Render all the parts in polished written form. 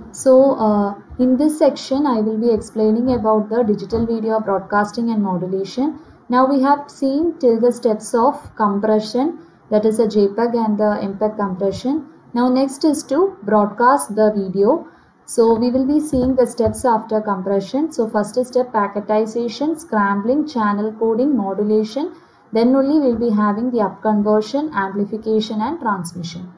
In this section, I will be explaining about the digital video broadcasting and modulation. Now we have seen till the steps of compression, that is a JPEG and the MPEG compression. Now next is to broadcast the video. So we will be seeing the steps after compression. So first step, packetization, scrambling, channel coding, modulation. Then only we will be having the upconversion, amplification and transmission.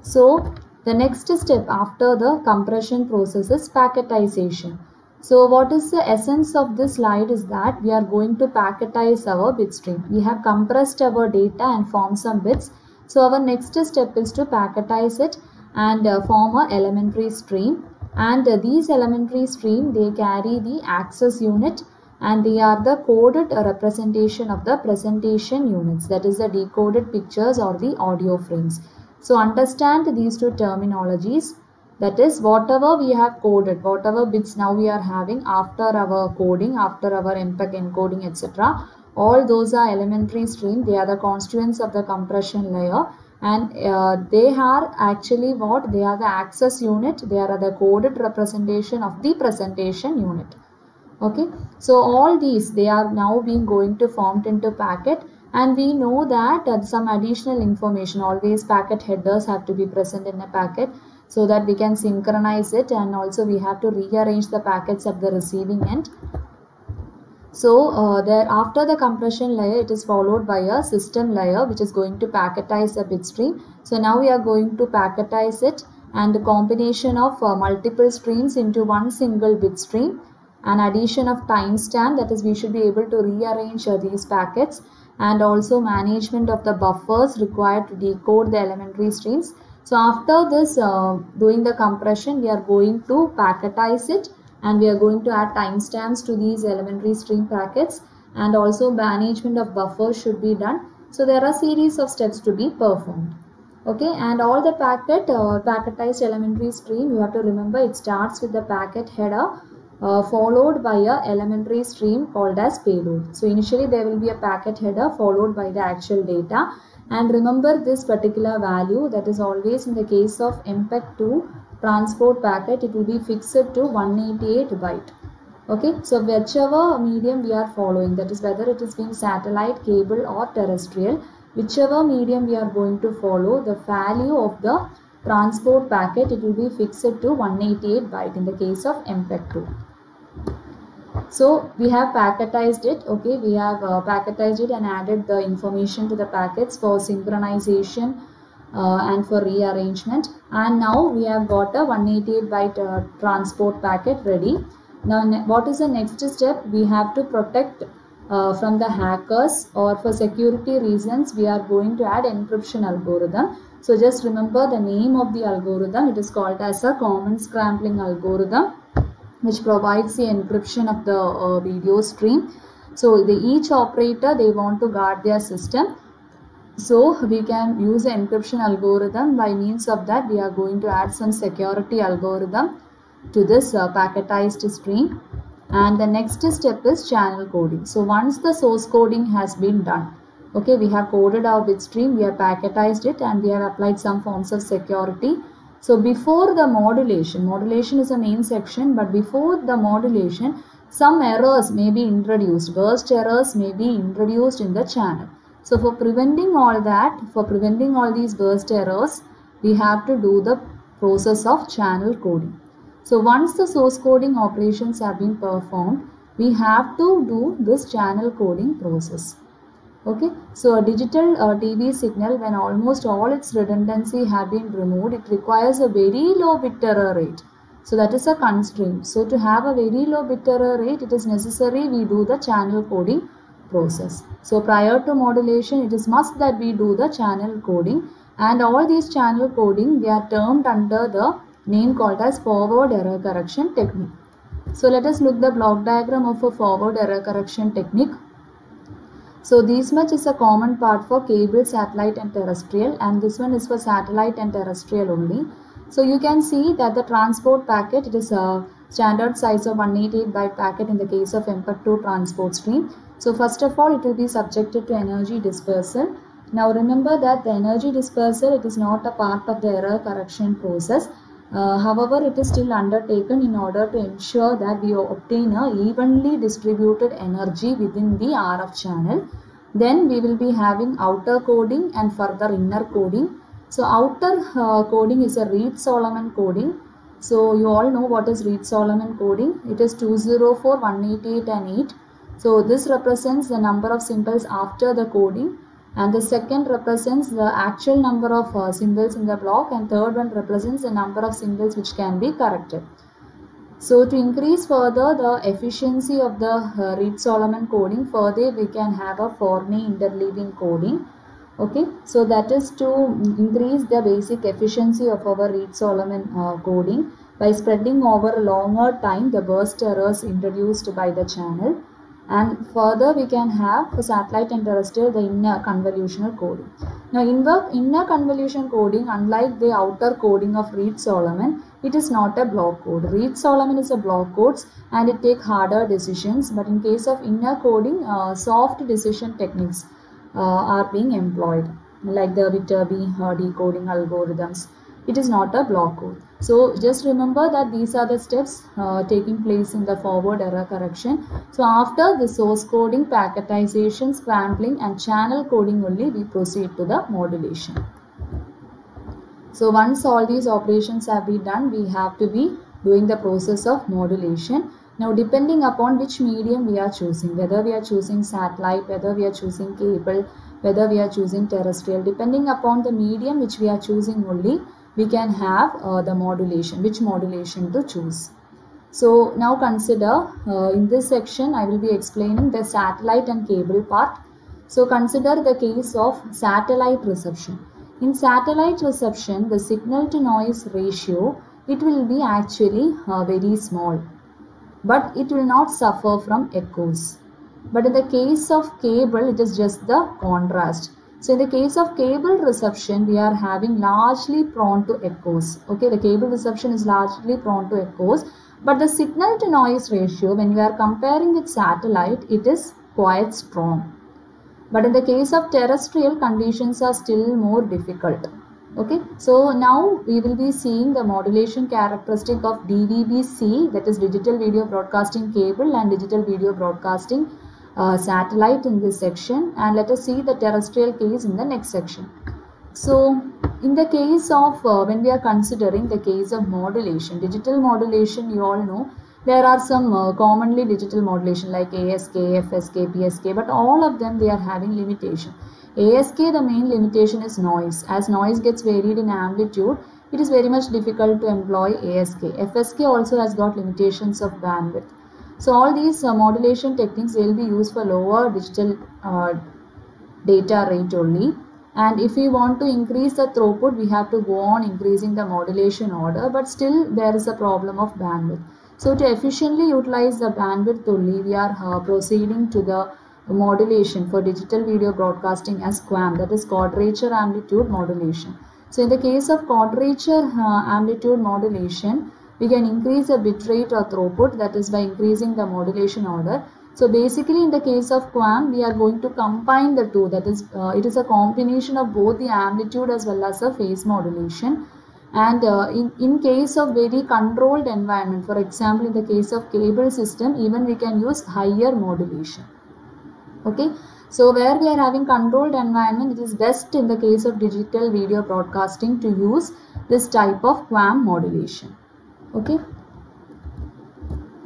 So the next step after the compression process is packetization. So what is the essence of this slide is that we are going to packetize our bit stream. We have compressed our data and formed some bits. So our next step is to packetize it and form a elementary stream. And these elementary stream, they carry the access unit and they are the coded representation of the presentation units, that is the decoded pictures or the audio frames. So understand these two terminologies, that is whatever we have coded, whatever bits now we are having after our coding, after our MPEG encoding, etc. All those are elementary stream. They are the constituents of the compression layer and they are actually what? They are the access unit. They are the coded representation of the presentation unit. Okay, so all these, they are now being going to formed into packet. And we know that some additional information, always packet headers have to be present in a packet so that we can synchronize it, and also we have to rearrange the packets at the receiving end. So there after the compression layer, it is followed by a system layer which is going to packetize the bit stream. So now we are going to packetize it and the combination of multiple streams into one single bit stream, and addition of timestamp, that is we should be able to rearrange these packets, and also management of the buffers required to decode the elementary streams. So after this doing the compression, we are going to packetize it and we are going to add timestamps to these elementary stream packets, and also management of buffers should be done. So there are series of steps to be performed. Okay, and all the packetized elementary stream, you have to remember it starts with the packet header followed by a elementary stream called as payload. So initially there will be a packet header followed by the actual data, and remember this particular value, that is always in the case of MPEG-2 transport packet, it will be fixed to 188 byte. Okay, so whichever medium we are following, that is whether it is being satellite, cable or terrestrial, whichever medium we are going to follow, the value of the transport packet, it will be fixed to 188 byte in the case of MPEG-2. So we have packetized it. Okay, we have packetized it and added the information to the packets for synchronization and for rearrangement, and now we have got a 188 byte transport packet ready. Now what is the next step? We have to protect from the hackers, or for security reasons we are going to add encryption algorithm. So just remember the name of the algorithm. It is called as a common scrambling algorithm, which provides the encryption of the video stream. So each operator, they want to guard their system. So we can use the encryption algorithm. By means of that, we are going to add some security algorithm to this packetized stream. And the next step is channel coding. So once the source coding has been done, okay, we have coded our bit stream, we have packetized it, and we have applied some forms of security. So before the modulation is a main section, but before the modulation, some errors may be introduced, burst errors may be introduced in the channel. So for preventing all that, for preventing all these burst errors, we have to do the process of channel coding. So once the source coding operations have been performed, we have to do this channel coding process. Okay, so a digital TV signal, when almost all its redundancy have been removed, it requires a very low bit error rate. So that is a constraint. So to have a very low bit error rate, it is necessary we do the channel coding process. So prior to modulation, it is must that we do the channel coding, and all these channel coding, they are termed under the name called as forward error correction technique. So let us look the block diagram of a forward error correction technique. So this much is a common part for cable, satellite and terrestrial, and this one is for satellite and terrestrial only. So you can see that the transport packet, it is a standard size of 188 byte packet in the case of MPEG-2 transport stream. So first of all, it will be subjected to energy dispersal. Now remember that the energy dispersal, it is not a part of the error correction process. However, it is still undertaken in order to ensure that we obtain a evenly distributed energy within the RF channel. Then we will be having outer coding and further inner coding. So outer coding is a Reed-Solomon coding. So you all know what is Reed-Solomon coding. It is 204, 188 and 8. So this represents the number of symbols after the coding, and the second represents the actual number of symbols in the block, and third one represents the number of symbols which can be corrected. So to increase further the efficiency of the Reed-Solomon coding, further we can have a Forney interleaving coding. Okay, so that is to increase the basic efficiency of our Reed-Solomon coding by spreading over a longer time the burst errors introduced by the channel. And further we can have for satellite and terrestrial the inner convolutional coding. Now inner convolution coding, unlike the outer coding of Reed-Solomon, it is not a block code. Reed-Solomon is a block codes and it takes harder decisions, but in case of inner coding, soft decision techniques are being employed, like the Viterbi decoding algorithms. It is not a block code. So just remember that these are the steps taking place in the forward error correction. So after the source coding, packetization, scrambling and channel coding only, we proceed to the modulation. So once all these operations have been done, we have to be doing the process of modulation. Now depending upon which medium we are choosing, whether we are choosing satellite, whether we are choosing cable, whether we are choosing terrestrial, depending upon the medium which we are choosing only, we can have the modulation, which modulation to choose. So now consider in this section I will be explaining the satellite and cable part. So consider the case of satellite reception. In satellite reception, the signal to noise ratio, it will be actually very small, but it will not suffer from echoes. But in the case of cable, it is just the contrast. So in the case of cable reception, we are having largely prone to echoes. Okay, the cable reception is largely prone to echoes, but the signal to noise ratio, when we are comparing with satellite, it is quite strong. But in the case of terrestrial, conditions are still more difficult. Okay, so now we will be seeing the modulation characteristic of DVB-C, that is digital video broadcasting cable, and digital video broadcasting satellite in this section, and let us see the terrestrial case in the next section. So in the case of when we are considering the case of modulation, digital modulation, you all know there are some commonly digital modulation like ASK, FSK, PSK, but all of them they are having limitation. ASK, the main limitation is noise. As noise gets varied in amplitude, it is very much difficult to employ ASK. FSK also has got limitations of bandwidth. So all these modulation techniques will be used for lower digital data rate only. And if we want to increase the throughput, we have to go on increasing the modulation order, but still there is a problem of bandwidth. So to efficiently utilize the bandwidth only, we are proceeding to the modulation for digital video broadcasting as QAM, that is quadrature amplitude modulation. So in the case of quadrature amplitude modulation, we can increase the bit rate or throughput, that is by increasing the modulation order. So basically in the case of QAM, we are going to combine the two, that is it is a combination of both the amplitude as well as the phase modulation. And in case of very controlled environment, for example in the case of cable system, even we can use higher modulation. Okay, so where we are having controlled environment, it is best in the case of digital video broadcasting to use this type of QAM modulation. Okay,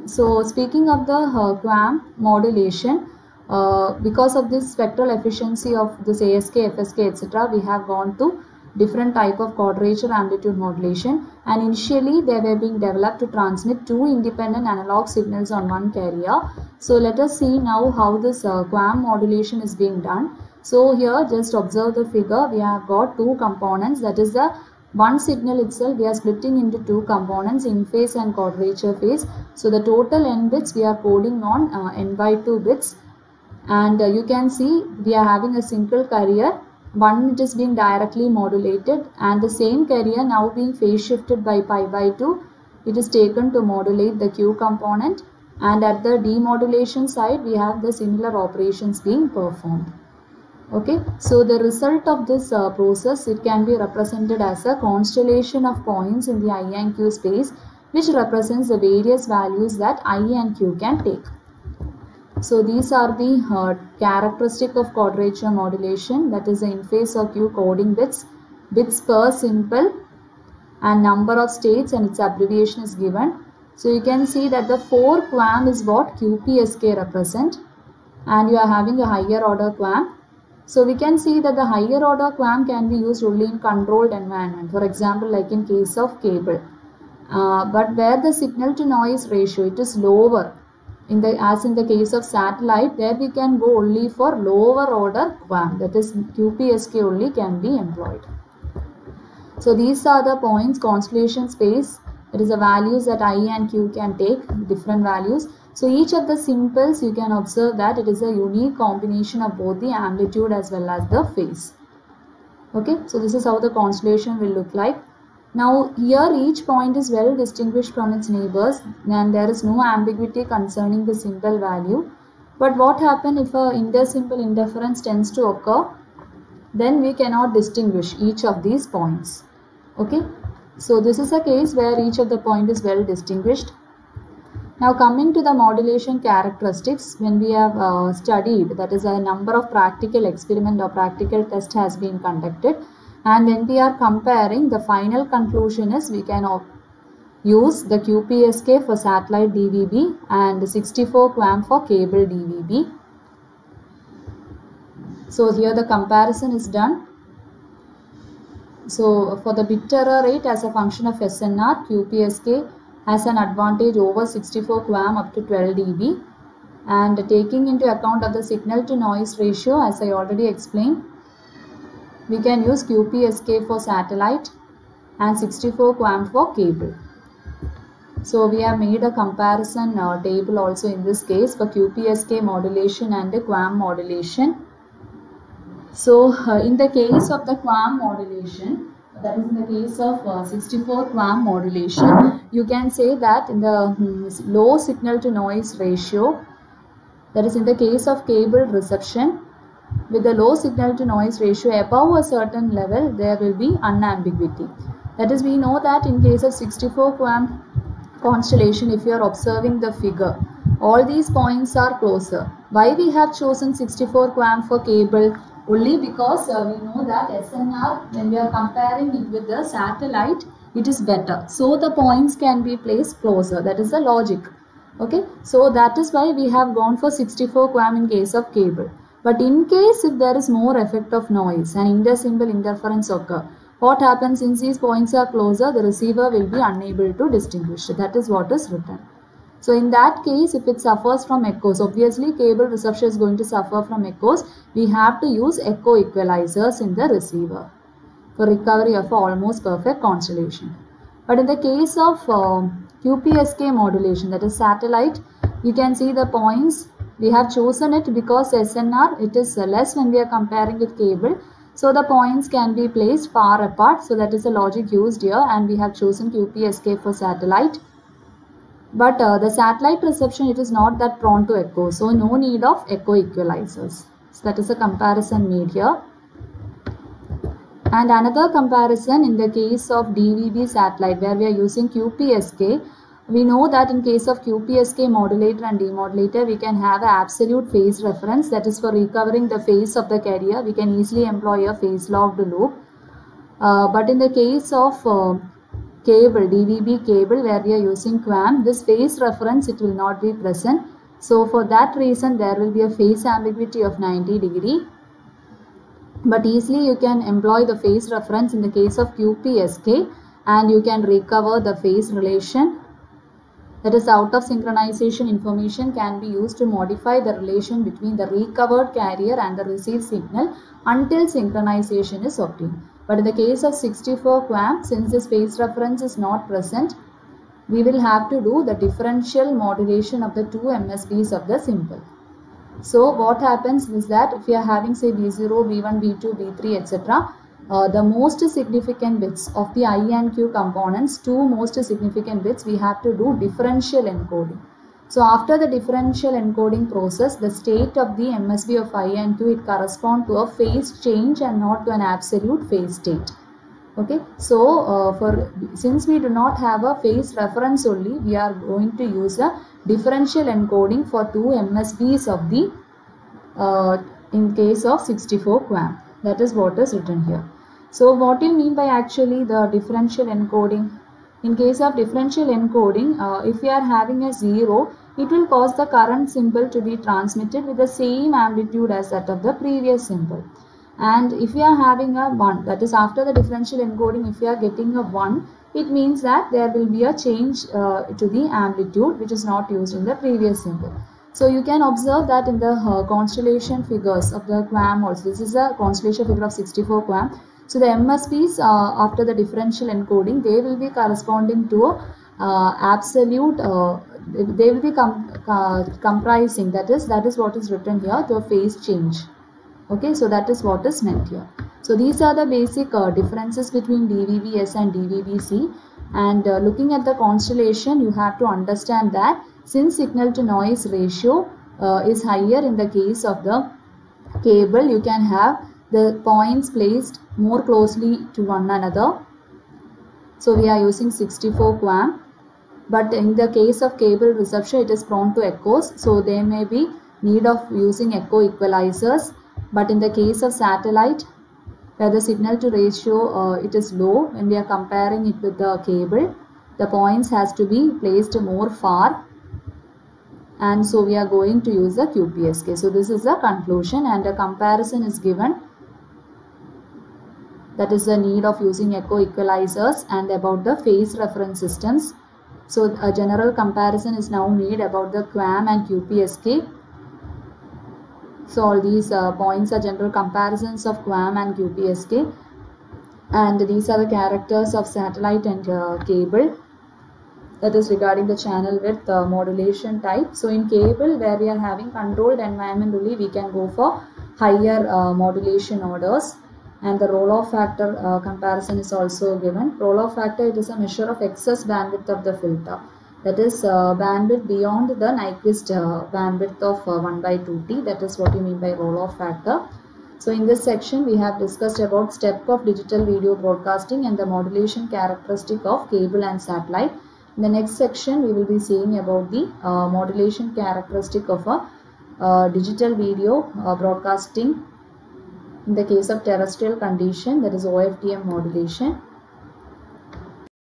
so speaking of the QAM modulation, because of this spectral efficiency of this ASK, FSK, etc., we have gone to different type of quadrature amplitude modulation, and initially they were being developed to transmit two independent analog signals on one carrier. So let us see now how this QAM modulation is being done. So here just observe the figure, we have got two components, that is the one signal itself we are splitting into two components, in phase and quadrature phase. So the total n bits we are coding on n by 2 bits, and you can see we are having a single carrier. One it is being directly modulated, and the same carrier now being phase shifted by pi by 2. It is taken to modulate the Q component, and at the demodulation side we have the similar operations being performed. Okay, so the result of this process, it can be represented as a constellation of points in the I and Q space, which represents the various values that I and Q can take. So these are the characteristic of quadrature modulation, that is the in-phase or Q coding bits per simple, and number of states, and its abbreviation is given. So you can see that the 4 QAM is what QPSK represent, and you are having a higher order QAM. So we can see that the higher order QAM can be used only in controlled environment, for example like in case of cable. But where the signal to noise ratio, it is lower, as in the case of satellite, there we can go only for lower order QAM, that is QPSK only can be employed. So these are the points, constellation space, it is the values that I and Q can take, different values. So each of the simples, you can observe that it is a unique combination of both the amplitude as well as the phase. Okay, so this is how the constellation will look like. Now here each point is well distinguished from its neighbors, and there is no ambiguity concerning the simple value. But what happens if a intersimple interference tends to occur? Then we cannot distinguish each of these points. Okay, so this is a case where each of the point is well distinguished. Now coming to the modulation characteristics, when we have studied, that is a number of practical experiment or practical test has been conducted, and when we are comparing, the final conclusion is we can use the QPSK for satellite DVB and 64 QAM for cable DVB. So here the comparison is done. So for the bit error rate as a function of SNR, QPSK has an advantage over 64 QAM up to 12 dB, and taking into account of the signal to noise ratio, as I already explained, we can use QPSK for satellite and 64 QAM for cable. So we have made a comparison table also in this case for QPSK modulation and QAM modulation. So in the case of the QAM modulation, that is in the case of 64 QAM modulation, you can say that in the low signal to noise ratio, that is in the case of cable reception, with the low signal to noise ratio above a certain level, there will be unambiguity. That is, we know that in case of 64 QAM constellation, if you are observing the figure, all these points are closer. Why we have chosen 64 QAM for cable? Only because we know that SNR, when we are comparing it with the satellite, it is better. So the points can be placed closer. That is the logic. Okay. So that is why we have gone for 64 QAM in case of cable. But in case if there is more effect of noise and intersimple interference occur, what happens since these points are closer, the receiver will be unable to distinguish. That is what is written. So in that case, if it suffers from echoes, obviously cable reception is going to suffer from echoes. We have to use echo equalizers in the receiver for recovery of almost perfect constellation. But in the case of QPSK modulation, that is satellite, you can see the points. We have chosen it because SNR, it is less when we are comparing with cable. So the points can be placed far apart. So that is the logic used here, and we have chosen QPSK for satellite. But the satellite reception, it is not that prone to echo. So no need of echo equalizers. So that is a comparison made here. And another comparison in the case of DVB satellite, where we are using QPSK. We know that in case of QPSK modulator and demodulator, we can have an absolute phase reference, that is for recovering the phase of the carrier. We can easily employ a phase locked loop. But in the case of cable, DVB cable, where we are using QAM, this phase reference, it will not be present. So for that reason, there will be a phase ambiguity of 90 degree. But easily you can employ the phase reference in the case of QPSK, and you can recover the phase relation. That is, out of synchronization information can be used to modify the relation between the recovered carrier and the received signal until synchronization is obtained. But in the case of 64 QAM, since this phase reference is not present, we will have to do the differential modulation of the two MSBs of the simple. So what happens is that if you are having say B0, B1, B2, B3, etc., the most significant bits of the I and Q components, two most significant bits, we have to do differential encoding. So after the differential encoding process, the state of the MSB of I and Q, it corresponds to a phase change and not to an absolute phase state. Okay, so since we do not have a phase reference only, we are going to use a differential encoding for 2 MSBs of the in case of 64 QAM. That is what is written here. So what do you mean by actually the differential encoding? In case of differential encoding, if we are having a 0, it will cause the current symbol to be transmitted with the same amplitude as that of the previous symbol. And if we are having a 1, that is after the differential encoding, if we are getting a 1, it means that there will be a change to the amplitude which is not used in the previous symbol. So you can observe that in the constellation figures of the QAM also. This is a constellation figure of 64 QAM. So the MSBs after the differential encoding, they will be corresponding to absolute, they will be comprising, that is what is written here, to a phase change. Okay, so that is what is meant here. So these are the basic differences between DVB-S and DVB-C. And looking at the constellation, you have to understand that since signal to noise ratio is higher in the case of the cable, you can have the points placed more closely to one another. So we are using 64 QAM. But in the case of cable reception, it is prone to echoes. So there may be need of using echo equalizers. But in the case of satellite, where the signal to ratio it is low, when we are comparing it with the cable, the points has to be placed more far, and so we are going to use the QPSK. So this is the conclusion, and a comparison is given, that is the need of using echo equalizers and about the phase reference systems. So a general comparison is now made about the QAM and QPSK. So all these points are general comparisons of QAM and QPSK, and these are the characters of satellite and cable, that is regarding the channel width modulation type. So in cable, where we are having controlled environment only, we can go for higher modulation orders, and the roll-off factor comparison is also given. Roll-off factor, it is a measure of excess bandwidth of the filter. That is bandwidth beyond the Nyquist bandwidth of 1/2t. That is what you mean by roll-off factor. So in this section, we have discussed about step of digital video broadcasting and the modulation characteristic of cable and satellite. In the next section, we will be seeing about the modulation characteristic of a digital video broadcasting in the case of terrestrial condition, that is OFDM modulation.